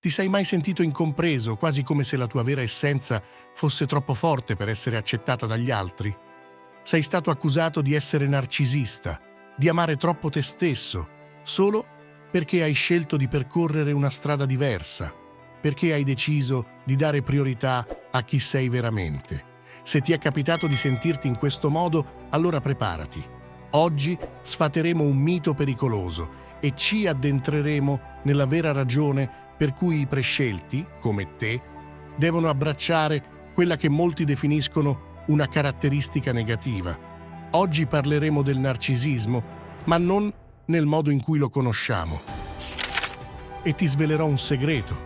Ti sei mai sentito incompreso, quasi come se la tua vera essenza fosse troppo forte per essere accettata dagli altri? Sei stato accusato di essere narcisista, di amare troppo te stesso, solo perché hai scelto di percorrere una strada diversa, perché hai deciso di dare priorità a chi sei veramente. Se ti è capitato di sentirti in questo modo, allora preparati. Oggi sfateremo un mito pericoloso e ci addentreremo nella vera ragione per cui i prescelti, come te, devono abbracciare quella che molti definiscono una caratteristica negativa. Oggi parleremo del narcisismo, ma non nel modo in cui lo conosciamo. E ti svelerò un segreto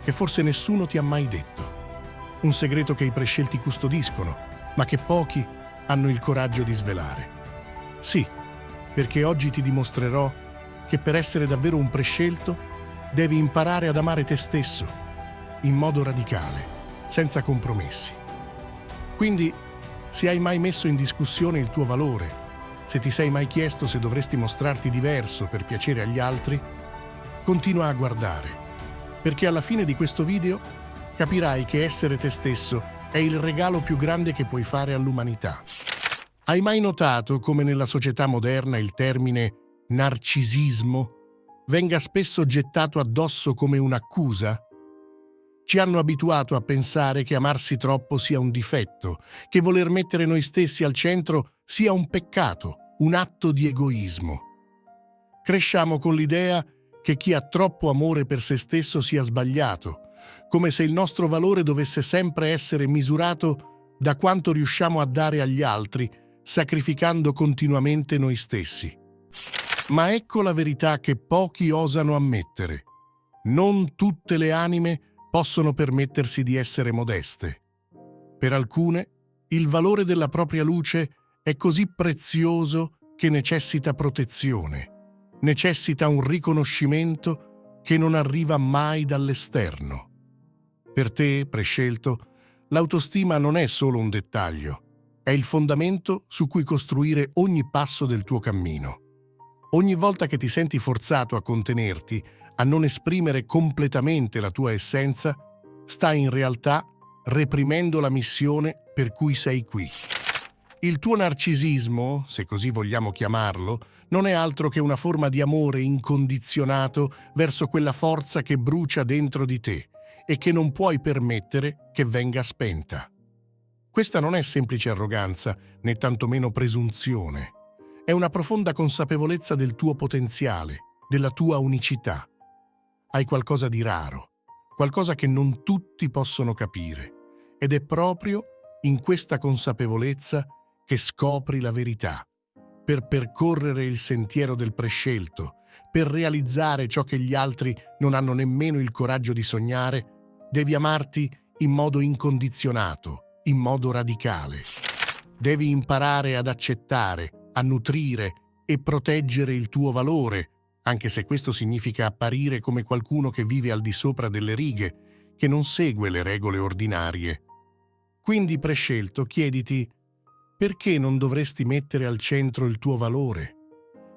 che forse nessuno ti ha mai detto. Un segreto che i prescelti custodiscono, ma che pochi hanno il coraggio di svelare. Sì, perché oggi ti dimostrerò che per essere davvero un prescelto devi imparare ad amare te stesso, in modo radicale, senza compromessi. Quindi, se hai mai messo in discussione il tuo valore, se ti sei mai chiesto se dovresti mostrarti diverso per piacere agli altri, continua a guardare, perché alla fine di questo video capirai che essere te stesso è il regalo più grande che puoi fare all'umanità. Hai mai notato come nella società moderna il termine narcisismo venga spesso gettato addosso come un'accusa? Ci hanno abituato a pensare che amarsi troppo sia un difetto, che voler mettere noi stessi al centro sia un peccato, un atto di egoismo. Cresciamo con l'idea che chi ha troppo amore per se stesso sia sbagliato, come se il nostro valore dovesse sempre essere misurato da quanto riusciamo a dare agli altri, sacrificando continuamente noi stessi. Ma ecco la verità che pochi osano ammettere. Non tutte le anime possono permettersi di essere modeste. Per alcune, il valore della propria luce è così prezioso che necessita protezione, necessita un riconoscimento che non arriva mai dall'esterno. Per te, prescelto, l'autostima non è solo un dettaglio, è il fondamento su cui costruire ogni passo del tuo cammino. Ogni volta che ti senti forzato a contenerti, a non esprimere completamente la tua essenza, stai in realtà reprimendo la missione per cui sei qui. Il tuo narcisismo, se così vogliamo chiamarlo, non è altro che una forma di amore incondizionato verso quella forza che brucia dentro di te e che non puoi permettere che venga spenta. Questa non è semplice arroganza, né tantomeno presunzione. È una profonda consapevolezza del tuo potenziale, della tua unicità. Hai qualcosa di raro, qualcosa che non tutti possono capire, ed è proprio in questa consapevolezza che scopri la verità. Per percorrere il sentiero del prescelto, per realizzare ciò che gli altri non hanno nemmeno il coraggio di sognare, devi amarti in modo incondizionato, in modo radicale. Devi imparare ad accettare, a nutrire e proteggere il tuo valore, anche se questo significa apparire come qualcuno che vive al di sopra delle righe, che non segue le regole ordinarie. Quindi, prescelto, chiediti: perché non dovresti mettere al centro il tuo valore?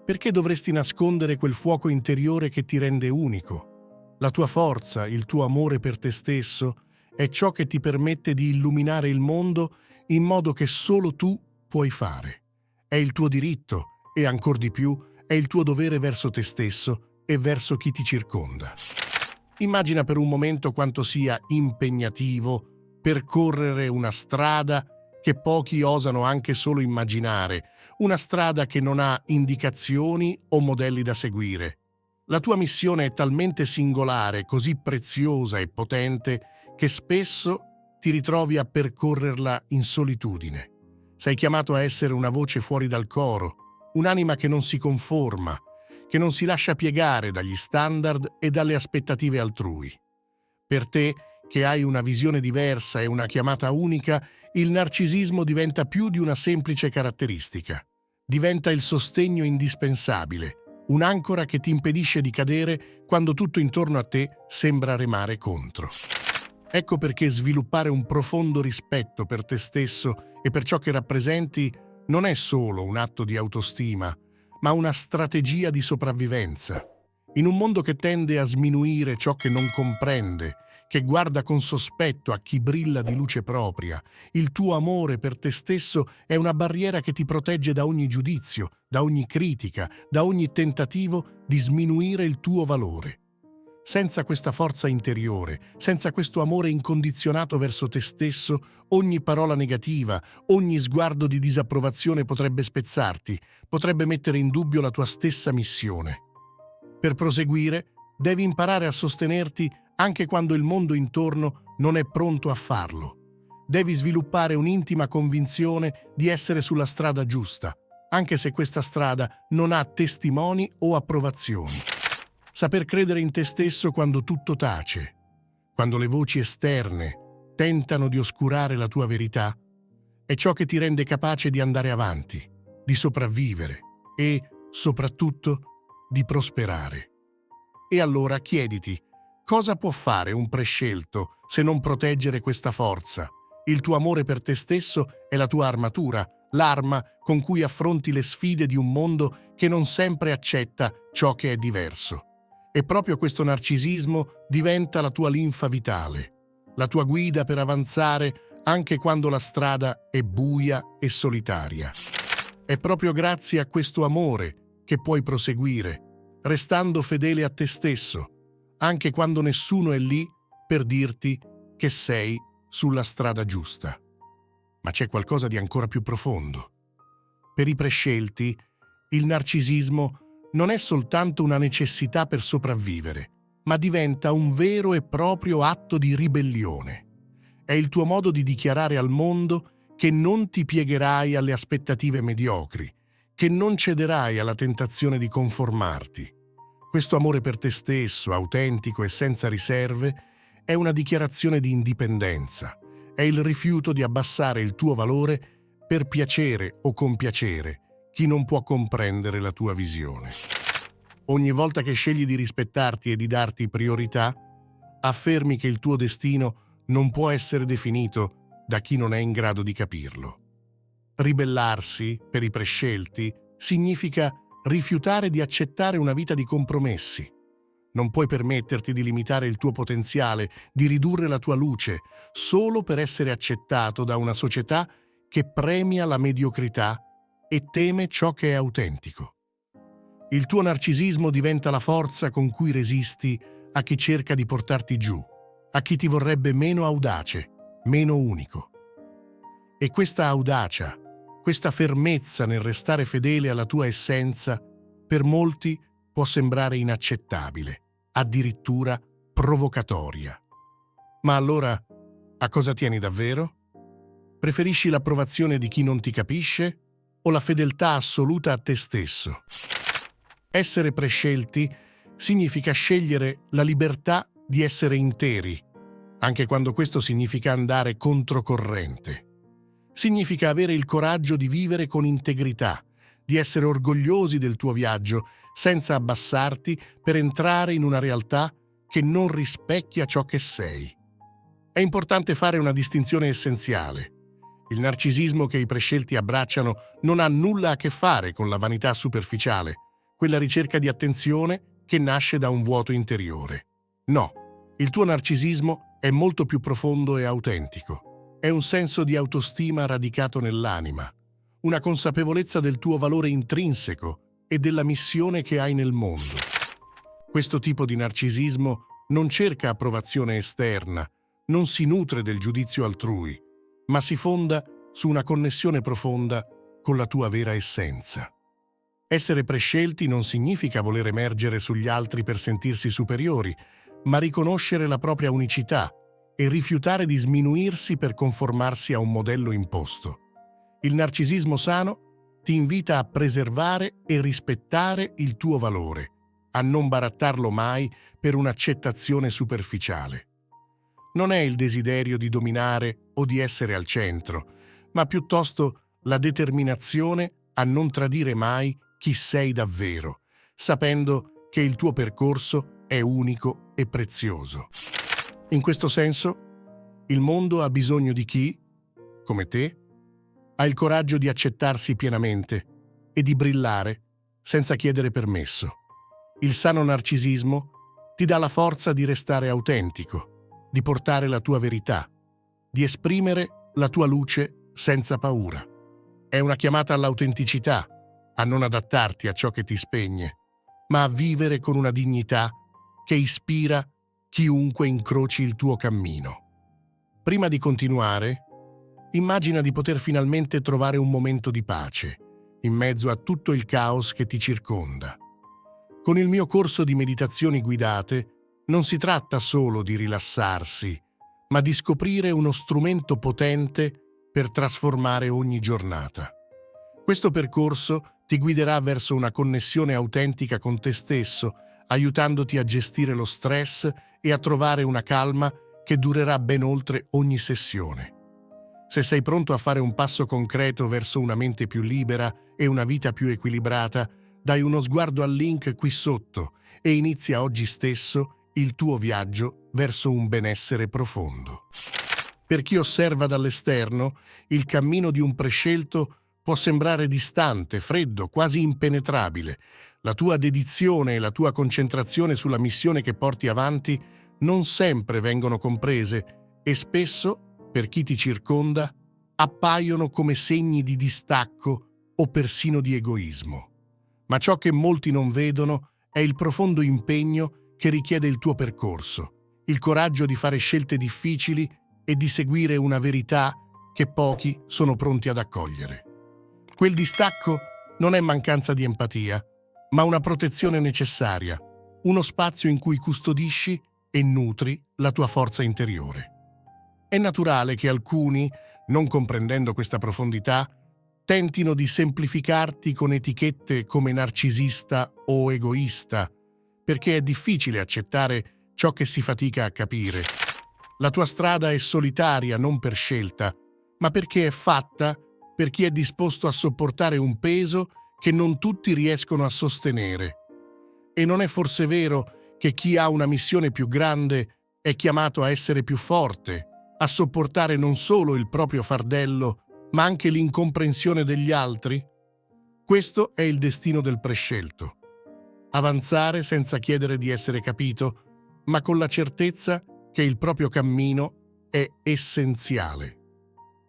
Perché dovresti nascondere quel fuoco interiore che ti rende unico? La tua forza, il tuo amore per te stesso, è ciò che ti permette di illuminare il mondo in modo che solo tu puoi fare. È il tuo diritto e, ancor di più, è il tuo dovere verso te stesso e verso chi ti circonda. Immagina per un momento quanto sia impegnativo percorrere una strada che pochi osano anche solo immaginare, una strada che non ha indicazioni o modelli da seguire. La tua missione è talmente singolare, così preziosa e potente, che spesso ti ritrovi a percorrerla in solitudine. Sei chiamato a essere una voce fuori dal coro, un'anima che non si conforma, che non si lascia piegare dagli standard e dalle aspettative altrui. Per te, che hai una visione diversa e una chiamata unica, il narcisismo diventa più di una semplice caratteristica. Diventa il sostegno indispensabile, un'ancora che ti impedisce di cadere quando tutto intorno a te sembra remare contro. Ecco perché sviluppare un profondo rispetto per te stesso e per ciò che rappresenti non è solo un atto di autostima, ma una strategia di sopravvivenza. In un mondo che tende a sminuire ciò che non comprende, che guarda con sospetto a chi brilla di luce propria, il tuo amore per te stesso è una barriera che ti protegge da ogni giudizio, da ogni critica, da ogni tentativo di sminuire il tuo valore. Senza questa forza interiore, senza questo amore incondizionato verso te stesso, ogni parola negativa, ogni sguardo di disapprovazione potrebbe spezzarti, potrebbe mettere in dubbio la tua stessa missione. Per proseguire, devi imparare a sostenerti anche quando il mondo intorno non è pronto a farlo. Devi sviluppare un'intima convinzione di essere sulla strada giusta, anche se questa strada non ha testimoni o approvazioni. Saper credere in te stesso quando tutto tace, quando le voci esterne tentano di oscurare la tua verità, è ciò che ti rende capace di andare avanti, di sopravvivere e, soprattutto, di prosperare. E allora chiediti, cosa può fare un prescelto se non proteggere questa forza? Il tuo amore per te stesso è la tua armatura, l'arma con cui affronti le sfide di un mondo che non sempre accetta ciò che è diverso. E proprio questo narcisismo diventa la tua linfa vitale, la tua guida per avanzare anche quando la strada è buia e solitaria. È proprio grazie a questo amore che puoi proseguire, restando fedele a te stesso, anche quando nessuno è lì per dirti che sei sulla strada giusta. Ma c'è qualcosa di ancora più profondo. Per i prescelti, il narcisismo non è soltanto una necessità per sopravvivere, ma diventa un vero e proprio atto di ribellione. È il tuo modo di dichiarare al mondo che non ti piegherai alle aspettative mediocri, che non cederai alla tentazione di conformarti. Questo amore per te stesso, autentico e senza riserve, è una dichiarazione di indipendenza, è il rifiuto di abbassare il tuo valore per piacere o compiacere chi non può comprendere la tua visione. Ogni volta che scegli di rispettarti e di darti priorità, affermi che il tuo destino non può essere definito da chi non è in grado di capirlo. Ribellarsi, per i prescelti, significa rifiutare di accettare una vita di compromessi. Non puoi permetterti di limitare il tuo potenziale, di ridurre la tua luce, solo per essere accettato da una società che premia la mediocrità e teme ciò che è autentico. Il tuo narcisismo diventa la forza con cui resisti a chi cerca di portarti giù, a chi ti vorrebbe meno audace, meno unico. E questa audacia, questa fermezza nel restare fedele alla tua essenza, per molti può sembrare inaccettabile, addirittura provocatoria. Ma allora, a cosa tieni davvero? Preferisci l'approvazione di chi non ti capisce o la fedeltà assoluta a te stesso? Essere prescelti significa scegliere la libertà di essere interi, anche quando questo significa andare controcorrente. Significa avere il coraggio di vivere con integrità, di essere orgogliosi del tuo viaggio, senza abbassarti per entrare in una realtà che non rispecchia ciò che sei. È importante fare una distinzione essenziale. Il narcisismo che i prescelti abbracciano non ha nulla a che fare con la vanità superficiale, quella ricerca di attenzione che nasce da un vuoto interiore. No, il tuo narcisismo è molto più profondo e autentico. È un senso di autostima radicato nell'anima, una consapevolezza del tuo valore intrinseco e della missione che hai nel mondo. Questo tipo di narcisismo non cerca approvazione esterna, non si nutre del giudizio altrui, ma si fonda su una connessione profonda con la tua vera essenza. Essere prescelti non significa voler emergere sugli altri per sentirsi superiori, ma riconoscere la propria unicità e rifiutare di sminuirsi per conformarsi a un modello imposto. Il narcisismo sano ti invita a preservare e rispettare il tuo valore, a non barattarlo mai per un'accettazione superficiale. Non è il desiderio di dominare o di essere al centro, ma piuttosto la determinazione a non tradire mai chi sei davvero, sapendo che il tuo percorso è unico e prezioso. In questo senso, il mondo ha bisogno di chi, come te, ha il coraggio di accettarsi pienamente e di brillare senza chiedere permesso. Il sano narcisismo ti dà la forza di restare autentico, di portare la tua verità, di esprimere la tua luce senza paura. È una chiamata all'autenticità, a non adattarti a ciò che ti spegne, ma a vivere con una dignità che ispira chiunque incroci il tuo cammino. Prima di continuare, immagina di poter finalmente trovare un momento di pace, in mezzo a tutto il caos che ti circonda. Con il mio corso di meditazioni guidate non si tratta solo di rilassarsi, ma di scoprire uno strumento potente per trasformare ogni giornata. Questo percorso ti guiderà verso una connessione autentica con te stesso, aiutandoti a gestire lo stress e a trovare una calma che durerà ben oltre ogni sessione. Se sei pronto a fare un passo concreto verso una mente più libera e una vita più equilibrata, dai uno sguardo al link qui sotto e inizia oggi stesso il tuo viaggio verso un benessere profondo. Per chi osserva dall'esterno, il cammino di un prescelto può sembrare distante, freddo, quasi impenetrabile. La tua dedizione e la tua concentrazione sulla missione che porti avanti non sempre vengono comprese e spesso, per chi ti circonda, appaiono come segni di distacco o persino di egoismo. Ma ciò che molti non vedono è il profondo impegno che richiede il tuo percorso, il coraggio di fare scelte difficili e di seguire una verità che pochi sono pronti ad accogliere. Quel distacco non è mancanza di empatia, ma una protezione necessaria, uno spazio in cui custodisci e nutri la tua forza interiore. È naturale che alcuni, non comprendendo questa profondità, tentino di semplificarti con etichette come narcisista o egoista, perché è difficile accettare ciò che si fatica a capire. La tua strada è solitaria non per scelta, ma perché è fatta per chi è disposto a sopportare un peso che non tutti riescono a sostenere. E non è forse vero che chi ha una missione più grande è chiamato a essere più forte, a sopportare non solo il proprio fardello, ma anche l'incomprensione degli altri? Questo è il destino del prescelto. Avanzare senza chiedere di essere capito, ma con la certezza che il proprio cammino è essenziale.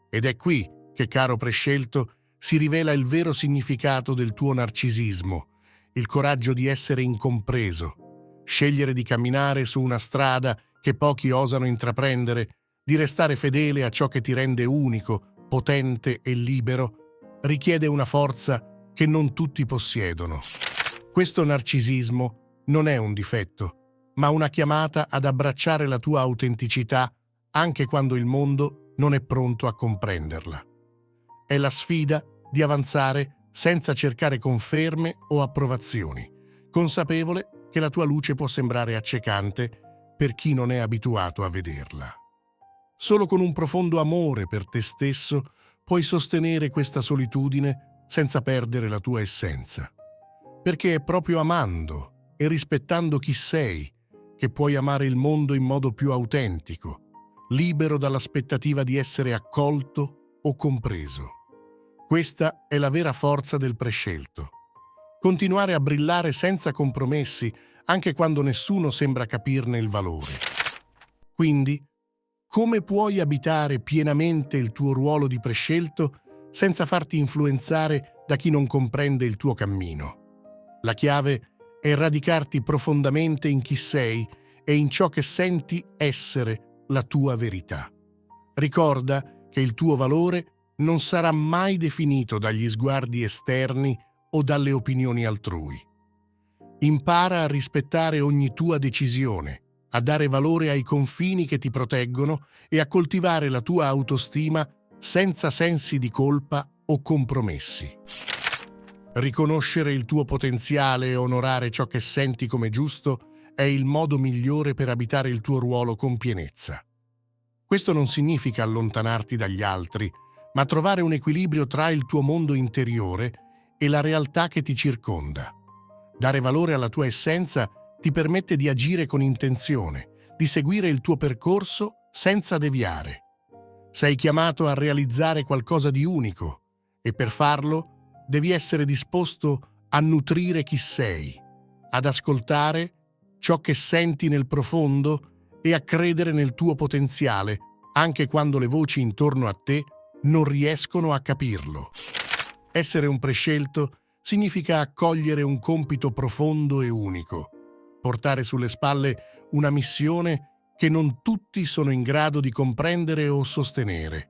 Ed è qui che, caro prescelto, si rivela il vero significato del tuo narcisismo, il coraggio di essere incompreso, scegliere di camminare su una strada che pochi osano intraprendere, di restare fedele a ciò che ti rende unico, potente e libero, richiede una forza che non tutti possiedono. Questo narcisismo non è un difetto, ma una chiamata ad abbracciare la tua autenticità anche quando il mondo non è pronto a comprenderla. È la sfida di avanzare senza cercare conferme o approvazioni, consapevole che la tua luce può sembrare accecante per chi non è abituato a vederla. Solo con un profondo amore per te stesso puoi sostenere questa solitudine senza perdere la tua essenza. Perché è proprio amando e rispettando chi sei che puoi amare il mondo in modo più autentico, libero dall'aspettativa di essere accolto o compreso. Questa è la vera forza del prescelto. Continuare a brillare senza compromessi, anche quando nessuno sembra capirne il valore. Quindi, come puoi abitare pienamente il tuo ruolo di prescelto senza farti influenzare da chi non comprende il tuo cammino? La chiave è radicarti profondamente in chi sei e in ciò che senti essere la tua verità. Ricorda che il tuo valore non sarà mai definito dagli sguardi esterni o dalle opinioni altrui. Impara a rispettare ogni tua decisione, a dare valore ai confini che ti proteggono e a coltivare la tua autostima senza sensi di colpa o compromessi. Riconoscere il tuo potenziale e onorare ciò che senti come giusto è il modo migliore per abitare il tuo ruolo con pienezza. Questo non significa allontanarti dagli altri, ma trovare un equilibrio tra il tuo mondo interiore e la realtà che ti circonda. Dare valore alla tua essenza ti permette di agire con intenzione, di seguire il tuo percorso senza deviare. Sei chiamato a realizzare qualcosa di unico e per farlo devi essere disposto a nutrire chi sei, ad ascoltare ciò che senti nel profondo e a credere nel tuo potenziale, anche quando le voci intorno a te non riescono a capirlo. Essere un prescelto significa accogliere un compito profondo e unico, portare sulle spalle una missione che non tutti sono in grado di comprendere o sostenere.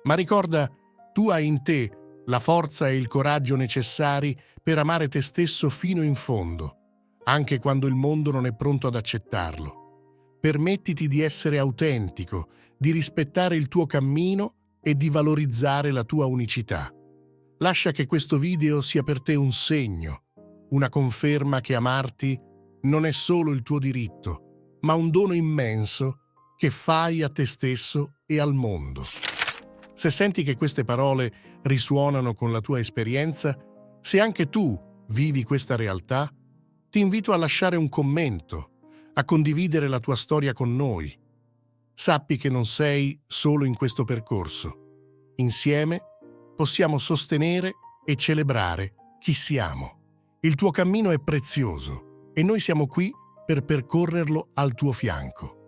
Ma ricorda, tu hai in te la forza e il coraggio necessari per amare te stesso fino in fondo, anche quando il mondo non è pronto ad accettarlo. Permettiti di essere autentico, di rispettare il tuo cammino e di valorizzare la tua unicità. Lascia che questo video sia per te un segno, una conferma che amarti non è solo il tuo diritto, ma un dono immenso che fai a te stesso e al mondo. Se senti che queste parole risuonano con la tua esperienza, se anche tu vivi questa realtà, ti invito a lasciare un commento, a condividere la tua storia con noi. Sappi che non sei solo in questo percorso. Insieme possiamo sostenere e celebrare chi siamo. Il tuo cammino è prezioso e noi siamo qui per percorrerlo al tuo fianco.